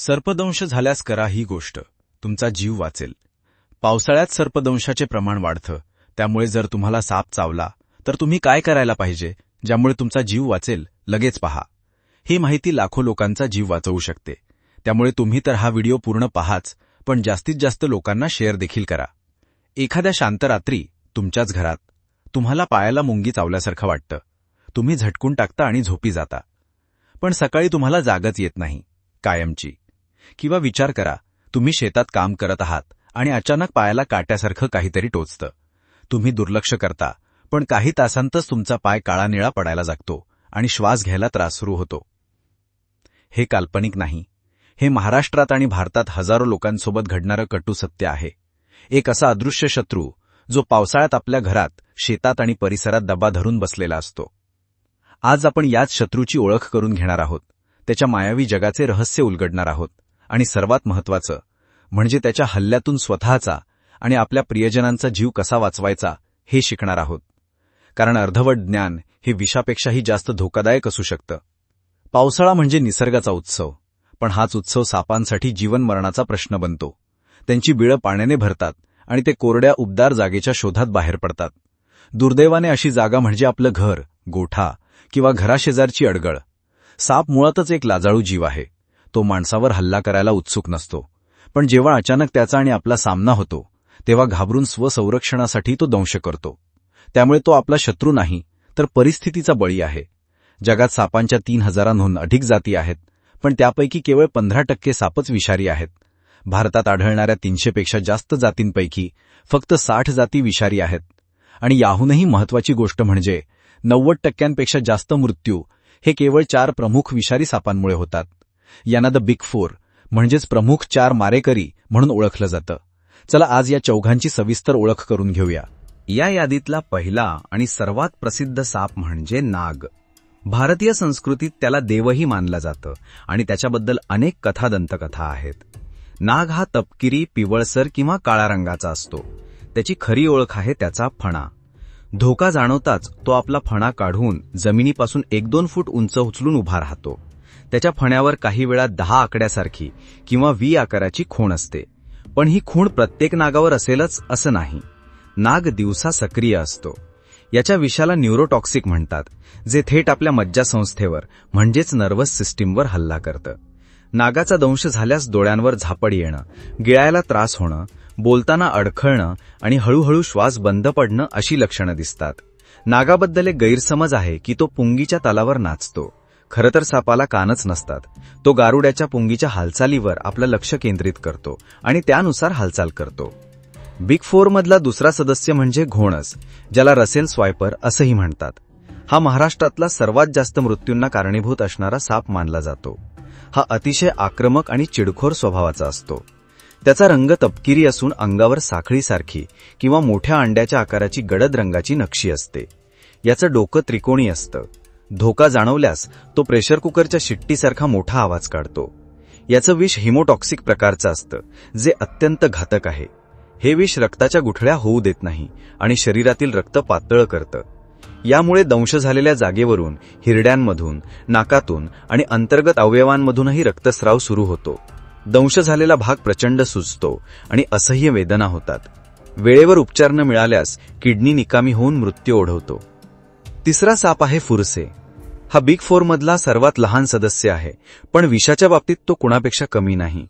सर्पदंश झाल्यास करा ही गोष्ट, तुमचा जीव वाचेल. पावसाळ्यात सर्पदंशाचे प्रमाण वाढतं, त्यामुळे जर तुम्हाला साप चावला तर तुम्ही काय करायला पाहिजे ज्यामुळे तुमचा जीव वाचेल, लगेच पहा. ही माहिती लाखो लोकांचा जीव वाचवू शकते. त्यामुळे तुम्ही तर हा व्हिडिओ पूर्ण पहाच, पण जास्तीत जास्त लोकांना शेअर देखील करा. एखाद्या शांत रात्री तुमच्याच घरात तुम्हाला पायाला मुंगी चावल्यासारखं वाटतं. तुम्ही झटकून टाकता आणि झोपी जाता. पण सकाळी तुम्हाला जागच येत नाही, कायमची. किंवा विचार करा, तुम्ही शेतात काम करत आहात आणि अचानक पायाला काट्यासारखं काहीतरी टोचतं. तुम्ही दुर्लक्ष करता, पण काही तासांतच तुमचा पाय काळा-निळा पडायला लागतो आणि श्वास घ्यायला त्रास सुरू होतो. हे काल्पनिक नाही. हे महाराष्ट्रात आणि भारतात हजारो लोकांसोबत घडणारं कटू सत्य आहे. एक असा अदृश्य शत्रू जो पावसाळ्यात आपल्या घरात, शेतात आणि परिसरात दबा धरून बसलेला असतो. आज आपण याच शत्रूची ओळख करून घेणार आहोत, त्याच्या मायावी जगाचे रहस्य उलगडणार आहोत आणि सर्वात महत्त्वाचं म्हणजे त्याच्या हल्ल्यातून स्वतःचा आणि आपल्या प्रियजनांचा जीव कसा वाचवायचा हे शिकणार आहोत. कारण अर्धवट ज्ञान हे विषापेक्षाही जास्त धोकादायक असू शकतं. पावसाळा म्हणजे निसर्गाचा उत्सव, पण हाच उत्सव सापांसाठी जीवन-मरणाचा प्रश्न बनतो. त्यांची बिळं पाण्याने भरतात आणि ते कोरड्या उबदार जागेच्या शोधात बाहेर पडतात. दुर्दैवाने अशी जागा म्हणजे आपलं घर, गोठा किंवा घराशेजारची अडगळ. साप मुळातच एक लाजाळू जीव आहे. तो माणसावर हल्ला करायला उत्सुक नसतो, पण जेव्हा अचानक त्याचा आणि आपला सामना होतो तेव्हा घाबरून स्वसंरक्षणासाठी तो दंश करतो. त्यामुळे तो आपला शत्रू नाही, तर परिस्थितीचा बळी आहे. जगात सापांच्या 3000हून अधिक जाती आहेत, पण त्यापैकी केवळ 15% सापच विषारी आहेत. भारतात आढळणाऱ्या 300पेक्षा जास्त जातींपैकी फक्त 60 जाती विषारी आहेत. आणि याहूनही महत्त्वाची गोष्ट म्हणजे 90%पेक्षा जास्त मृत्यू हे केवळ 4 प्रमुख विषारी सापांमुळे होतात. यांना द बिग 4 म्हणजेच प्रमुख 4 मारेकरी म्हणून ओळखलं जातं. चला आज या चौघांची सविस्तर ओळख करून घेऊया. या यादीतला पहिला आणि सर्वात प्रसिद्ध साप म्हणजे नाग. भारतीय संस्कृतीत त्याला देवही मानलं जातं आणि त्याच्याबद्दल अनेक कथा दंतकथा आहेत. नाग हा तपकिरी, पिवळसर किंवा काळा रंगाचा असतो. त्याची खरी ओळख आहे त्याचा फणा. धोका जाणवताच तो आपला फणा काढून जमिनीपासून 1-2 फूट उंच उचलून उभा राहतो. त्याच्या फण्यावर काही वेळा 10 आकड्यासारखी किंवा व्ही आकाराची खूण असते. पण ही खूण प्रत्येक नागावर असेलच असं नाही. नाग दिवसा सक्रिय असतो. याच्या विषाला न्यूरोटॉक्सिक म्हणतात, जे थेट आपल्या मज्जासंस्थेवर म्हणजेच नर्व्हस सिस्टीमवर हल्ला करतं. नागाचा दंश झाल्यास डोळ्यांवर झापड येणं, गिळायला त्रास होणं, बोलताना अडखळणं आणि हळूहळू श्वास बंद पडणं अशी लक्षणं दिसतात. नागाबद्दल एक गैरसमज आहे की तो पुंगीच्या तालावर नाचतो. खरं तर सापाला कानच नसतात. तो गारुड्याच्या पुंगीच्या हालचालीवर आपलं लक्ष केंद्रित करतो आणि त्यानुसार हालचाल करतो. बिग 4 मधला दुसरा सदस्य म्हणजे घोणस, ज्याला रसेल स्वायपर असंही म्हणतात. हा महाराष्ट्रातला सर्वात जास्त मृत्यूंना कारणीभूत असणारा साप मानला जातो. हा अतिशय आक्रमक आणि चिडखोर स्वभावाचा असतो. त्याचा रंग तपकिरी असून अंगावर साखळीसारखी किंवा मोठ्या अंड्याच्या आकाराची गडद रंगाची नक्षी असते. याचं डोकं त्रिकोणी असतं. धोका जाणवल्यास तो प्रेशर कुकरच्या शिट्टीसारखा मोठा आवाज काढतो. याचं विष हिमोटॉक्सिक प्रकारचं असतं, जे अत्यंत घातक आहे. हे विष रक्ताच्या गुठळ्या होऊ देत नाही आणि शरीरातील रक्त पातळ करतं. यामुळे दंश झालेल्या जागेवरून, हिरड्यांमधून, नाकातून आणि अंतर्गत अवयवांमधूनही रक्तस्राव सुरू होतो. दंश झालेला भाग प्रचंड सुजतो आणि असह्य वेदना होतात. वेळेवर उपचार न मिळाल्यास किडनी निकामी होऊन मृत्यू ओढवतो. तिसरा साप आहे फुरसे. हा बिग 4 मधला सर्वात लहान सदस्य आहे, पण विषाच्या बाबतीत तो कुणापेक्षा कमी नाही.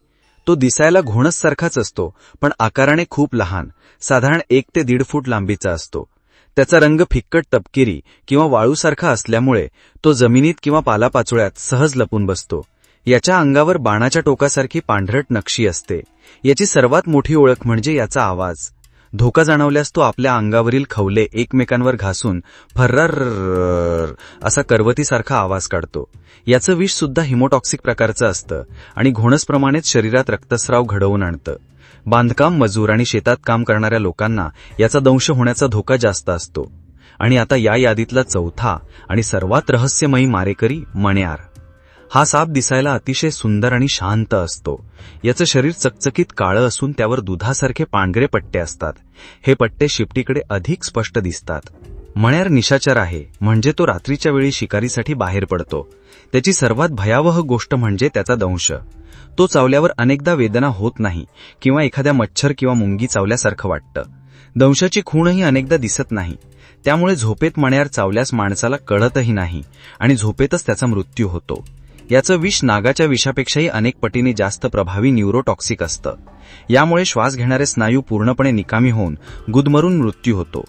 तो दिसायला घोणससारखाच असतो, पण आकाराने खूप लहान, साधारण 1 ते 1.5 फूट लांबीचा असतो. त्याचा रंग फिक्कट तपकिरी किंवा वाळूसारखा असल्यामुळे तो जमिनीत किंवा पालापाचोळ्यात सहज लपून बसतो. याच्या अंगावर बाणाच्या टोकासारखी पांढरट नक्षी असते. याची सर्वात मोठी ओळख म्हणजे याचा आवाज. धोका जाणवल्यास तो आपल्या अंगावरील खवले एकमेकांवर घासून फर्रर्र असा करवतीसारखा आवाज काढतो. याचं विष सुद्धा हिमोटॉक्सिक प्रकारचं असतं आणि घोणसप्रमाणेच शरीरात रक्तस्राव घडवून आणतं. बांधकाम मजूर आणि शेतात काम करणाऱ्या लोकांना याचा दंश होण्याचा धोका जास्त असतो. आणि आता या यादीतला चौथा आणि सर्वात रहस्यमयी मारेकरी मण्यार. हा साप दिसायला अतिशय सुंदर आणि शांत असतो. याचं शरीर चकचकीत काळं असून त्यावर दुधासारखे पांढरे पट्टे असतात. हे पट्टे शिपटीकडे अधिक स्पष्ट दिसतात. मण्यार निशाचर आहे, म्हणजे तो रात्रीच्या वेळी शिकारीसाठी बाहेर पडतो. त्याची सर्वात भयावह गोष्ट म्हणजे त्याचा दंश. तो चावल्यावर अनेकदा वेदना होत नाही किंवा एखाद्या मच्छर किंवा मुंगी चावल्यासारखं वाटतं. दंशाची खूणही अनेकदा दिसत नाही. त्यामुळे झोपेत मण्यार चावल्यास माणसाला कळतही नाही आणि झोपेतच त्याचा मृत्यू होतो. याचं विष नागाच्या विषापेक्षाही अनेक पटीने जास्त प्रभावी न्यूरोटॉक्सिक असतं. यामुळे श्वास घेणारे स्नायू पूर्णपणे निकामी होऊन गुदमरून मृत्यू होतो.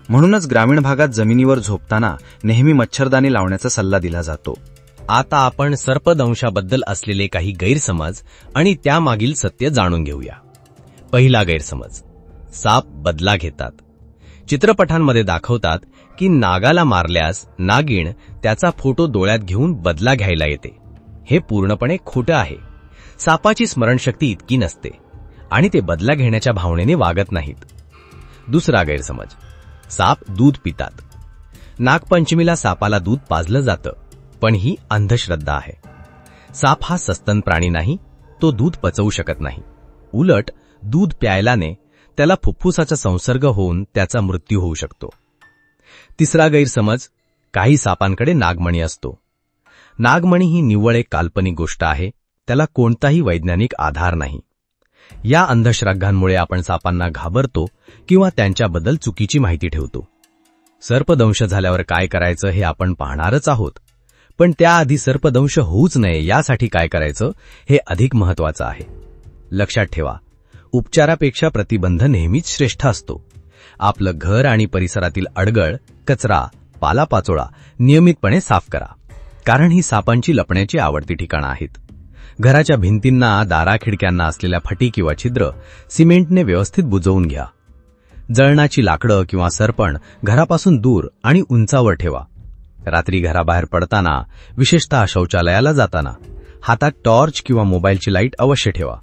म्हणूनच ग्रामीण भागात जमिनीवर झोपताना नेहमी मच्छरदाणी लावण्याचा सल्ला दिला जातो. आता आपण सर्पदंशाबद्दल असलेले काही गैरसमज आणि त्यामागील सत्य जाणून घेऊया. पहिला गैरसमज, साप बदला घेतात. चित्रपटांमध्ये दाखवतात की नागाला मारल्यास नागिण त्याचा फोटो डोळ्यात घेऊन बदला घ्यायला येते. हे पूर्णपणे खोटं आहे. सापाची स्मरणशक्ती इतकी नसते आणि ते बदला घेण्याच्या भावनेने वागत नाहीत. दुसरा गैरसमज, साप दूध पितात. नागपंचमीला सापाला दूध पाजलं जातं, पण ही अंधश्रद्धा आहे. साप हा सस्तन प्राणी नाही, तो दूध पचवू शकत नाही. उलट दूध प्यायल्याने त्याला फुफ्फुसाचा संसर्ग होऊन त्याचा मृत्यू होऊ शकतो. तिसरा गैरसमज, काही सापांकडे नागमणी असतो. नागमणी ही निव्वळ एक काल्पनिक गोष्ट आहे. त्याला कोणताही वैज्ञानिक आधार नाही. या अंधश्रद्धांमुळे आपण सापांना घाबरतो किंवा त्यांच्याबद्दल चुकीची माहिती ठेवतो. सर्पदंश झाल्यावर काय करायचं हे आपण पाहणारच आहोत. पण त्याआधी सर्पदंश होऊच नये यासाठी काय करायचं हे अधिक महत्वाचं आहे. लक्षात ठेवा, उपचारापेक्षा प्रतिबंध नेहमीच श्रेष्ठ असतो. आपलं घर आणि परिसरातील अडगळ, कचरा, पालापाचोळा नियमितपणे साफ करा, कारण ही सापांची लपण्याची आवडती ठिकाणं आहेत. घराच्या भिंतींना, दारा खिडक्यांना असलेल्या फटी किंवा छिद्र सिमेंटने व्यवस्थित बुजवून घ्या. जळणाची लाकडं किंवा सरपण घरापासून दूर आणि उंचावर ठेवा. रात्री घराबाहेर पडताना, विशेषतः शौचालयाला जाताना, हातात टॉर्च किंवा मोबाईलची लाईट अवश्य ठेवा.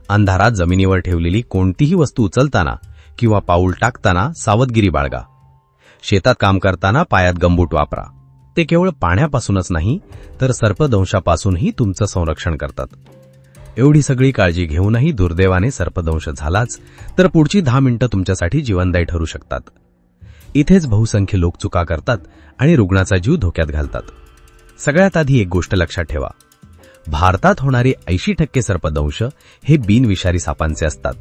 अंधारात जमिनीवर ठेवलेली कोणतीही वस्तू उचलताना किंवा पाऊल टाकताना सावधगिरी बाळगा. शेतात काम करताना पायात गंबूट वापरा. ते केवळ पाण्यापासूनच नाही तर सर्पदंशापासूनही तुमचं संरक्षण करतात. एवढी सगळी काळजी घेऊनही दुर्दैवाने सर्पदंश झालाच तर पुढची 10 मिनिटं तुमच्यासाठी जीवनदायी ठरू शकतात. इथेच बहुसंख्य लोक चुका करतात आणि रुग्णाचा जीव धोक्यात घालतात. सगळ्यात आधी एक गोष्ट लक्षात ठेवा, भारतात होणारे 80% सर्पदंश हे बिनविषारी सापांचे असतात.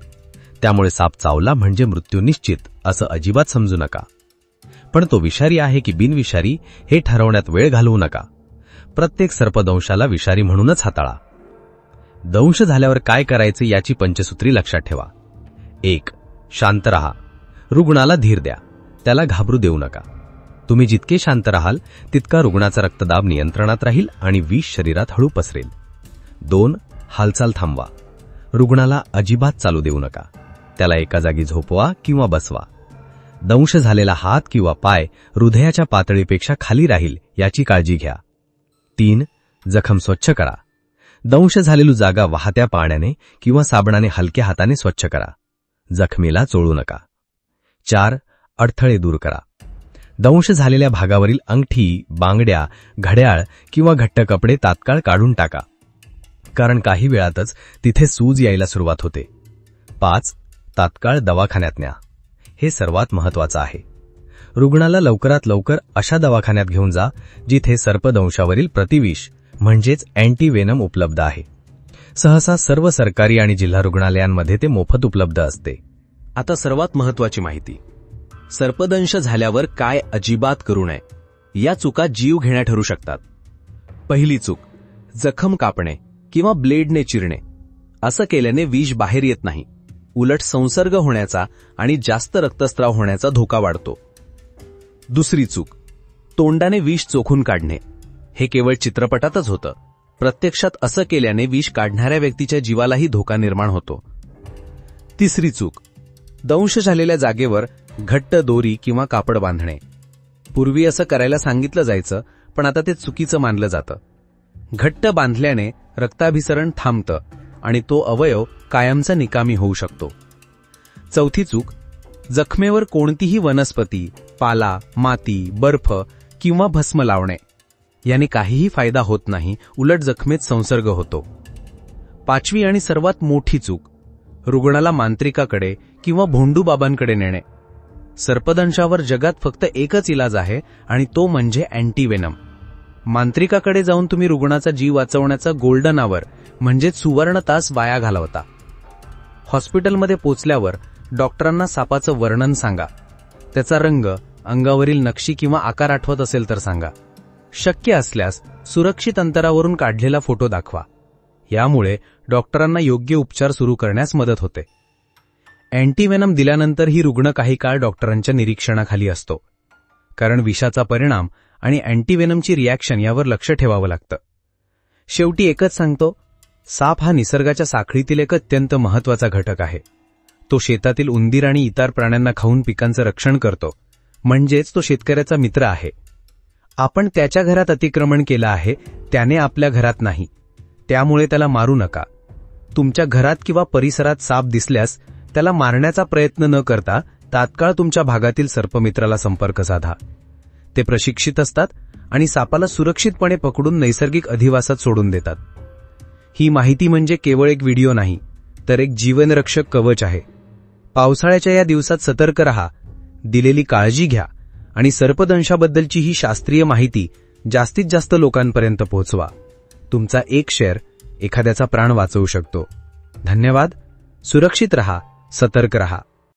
त्यामुळे साप चावला म्हणजे मृत्यू निश्चित असं अजिबात समजू नका. पण तो विषारी आहे की बिनविषारी हे ठरवण्यात वेळ घालवू नका. प्रत्येक सर्पदंशाला विषारी म्हणूनच हाताळा. दंश झाल्यावर काय करायचे याची पंचसूत्री लक्षात ठेवा. 1. शांत रहा. रुग्णाला धीर द्या. त्याला घाबरू देऊ नका. तुम्ही जितके शांत राहाल तितका रुग्णाचा रक्तदाब नियंत्रणात राहील आणि विष शरीरात हळू पसरेल. 2. हालचाल थांबवा. रुग्णाला अजिबात चालू देऊ नका. त्याला एका जागी झोपवा किंवा बसवा. दंश झालेला हात किंवा पाय हृदयाच्या पातळीपेक्षा खाली राहील याची काळजी घ्या. 3. जखम स्वच्छ करा. दंश झालेली जागा वाहत्या पाण्याने किंवा साबणाने हलक्या हाताने स्वच्छ करा. जखमीला चोळू नका. 4. अडथळे दूर करा. दंश झालेल्या भागावरील अंगठी, बांगड्या, घड्याळ किंवा घट्ट कपडे तात्काळ काढून टाका, कारण काही वेळातच तिथे सूज यायला सुरुवात होते. 5. तात्काळ दवाखान्यात न्या. हे सर्वात महत्वाचं आहे. रुग्णाला लवकरात लवकर अशा दवाखान्यात घेऊन जा जिथे सर्पदंशावरील प्रतिविष म्हणजेच अँटीवेनम उपलब्ध आहे. सहसा सर्व सरकारी आणि जिल्हा रुग्णालयांमध्ये ते मोफत उपलब्ध असते. आता सर्वात महत्वाची माहिती, सर्पदंश झाल्यावर काय अजिबात करू नये. या चुका जीव घेण्या ठरू शकतात. पहिली चूक, जखम कापणे किंवा ब्लेडने चिरणे. असं केल्याने विष बाहेर येत नाही, उलट संसर्ग होण्याचा आणि जास्त रक्तस्राव होण्याचा धोका वाढतो. दुसरी चूक, तोंडाने विष चोखून काढणे. हे केवळ चित्रपटातच होतं. प्रत्यक्षात असं केल्याने विष काढणाऱ्या व्यक्तीच्या जीवालाही धोका निर्माण होतो. तिसरी चूक, दंश झालेल्या जागेवर घट्ट दोरी किंवा कापड बांधणे. पूर्वी असं करायला सांगितलं जायचं, पण आता ते चुकीचं मानलं जातं. घट्ट बांधल्याने रक्ताभिसरण थांबतं आणि तो अवयव कायमचा निकामी होऊ शकतो. चौथी चूक, जखमेवर कोणतीही वनस्पती, पाला, माती, बर्फ किंवा भस्म लावणे. याने काहीही फायदा होत नाही, उलट जखमेत संसर्ग होतो. पाचवी आणि सर्वात मोठी चूक, रुग्णाला मांत्रिकाकडे किंवा भोंडूबाबांकडे नेणे. सर्पदंशावर जगात फक्त एकच इलाज आहे आणि तो म्हणजे अँटीवेनम. मांत्रिकाकडे जाऊन तुम्ही रुग्णाचा जीव वाचवण्याचा गोल्डन आवर म्हणजेच सुवर्ण तास वाया घालवता. हॉस्पिटलमध्ये पोचल्यावर डॉक्टरांना सापाचं वर्णन सांगा. त्याचा रंग, अंगावरील नक्षी किंवा आकार आठवत असेल तर सांगा. शक्य असल्यास सुरक्षित अंतरावरून काढलेला फोटो दाखवा. यामुळे डॉक्टरांना योग्य उपचार सुरू करण्यास मदत होते. अँटीव्हेनम दिल्यानंतरही रुग्ण काही काळ डॉक्टरांच्या निरीक्षणाखाली असतो, कारण विषाचा परिणाम आणि अँटीव्हेनमची रिॲक्शन यावर लक्ष ठेवावं लागतं. शेवटी एकच सांगतो, साप हा निसर्गाच्या साखळीतील एक अत्यंत महत्त्वाचा घटक आहे. तो शेतातील उंदीर आणि इतर प्राण्यांना खाऊन पिकांचं रक्षण करतो, म्हणजेच तो शेतकऱ्याचा मित्र आहे. आपण त्याच्या घरात अतिक्रमण केलं आहे, त्याने आपल्या घरात नाही. त्यामुळे त्याला मारू नका. तुमच्या घरात किंवा परिसरात साप दिसल्यास त्याला मारण्याचा प्रयत्न न करता तात्काळ तुमच्या भागातील सर्पमित्राला संपर्क साधा. ते प्रशिक्षित असतात आणि सापाला सुरक्षितपणे पकडून नैसर्गिक अधिवासात सोडून देतात. ही माहिती म्हणजे केवळ एक व्हिडिओ नाही, तर एक जीवनरक्षक कवच आहे. पावसाळ्याच्या या दिवसात सतर्क रहा, दिलेली काळजी घ्या आणि सर्पदंशाबद्दलची ही शास्त्रीय माहिती जास्तीत जास्त लोकांपर्यंत पोहोचवा. तुमचा एक शेअर एखाद्याचा प्राण वाचवू शकतो. धन्यवाद. सुरक्षित रहा, सतर्क रहा.